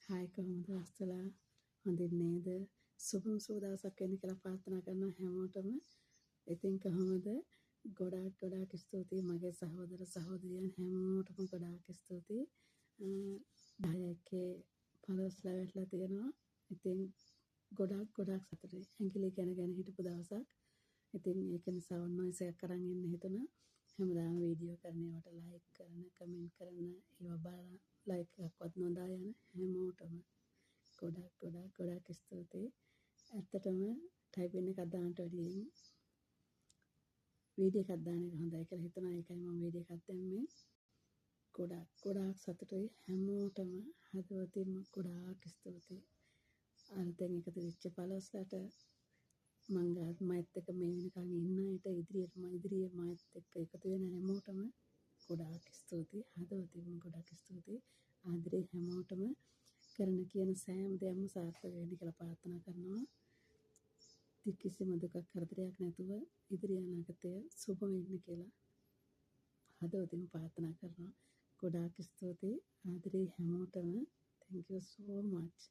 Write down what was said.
Hi කොහොමද වස්තුලා හොඳින් නේද? සුබම සුබ දවසක් වෙන්න කියලා ප්‍රාර්ථනා කරනවා හැමෝටම. ඉතින් කොහොමද? ගොඩාක් ස්තුතියි මගේ සහෝදර සහෝදරියන් හැමෝටම ගොඩාක් ස්තුතියි. 10k followers ලැබලා තියෙනවා. ඉතින් ගොඩාක් සතුටුයි. ඇඟිලි ගැන හිටපු දවසක්. ඉතින් ඒක නිසා ඔන්න ඔය සෙයක් කරන් ඉන්න හිතුණා. හැමදාම වීඩියෝ කරන ඒවට ලයික් කරන, කමෙන්ට් කරන, ඒවා බලලා ලයික් එකක්වත් නොදා යන හැමෝටම ගොඩාක් ස්තුතියි. ඇත්තටම ටයිපින් එකක් දාන්නට වැඩියෙන් වීඩියෝ එකක් දාන එක හොඳයි කියලා හිතුණා. ඒකයි මම වීඩියෝ එකක් දැම්මේ. ගොඩාක් සතුටුයි හැමෝටම හදවතින්ම ගොඩාක් ස්තුතියි. අලුතෙන් එකතු වෙච්ච පළස්ලට මයිත් එක්ක මේ වෙනකන් ඉන්න අයට ඉදිරියේ මයිත් එක්ක එකතු වෙන හැමෝටම ගොඩාක් ස්තුතියි. හදවතින්ම ගොඩාක් ස්තුතියි. ආදරේ හැමෝටම කරන කියන සෑම දෙයක්ම සාර්ථක වෙන්න කියලා ප්‍රාර්ථනා කරනවා. කිසිම දුකක් කරදරයක් නැතුව ඉදිරි අනාගතය සුබ වෙන්න කියලා හදවතින්ම ප්‍රාර්ථනා කරනවා. ගොඩාක් ස්තුතියි. ආදරේ හැමෝටම. Thank you so much.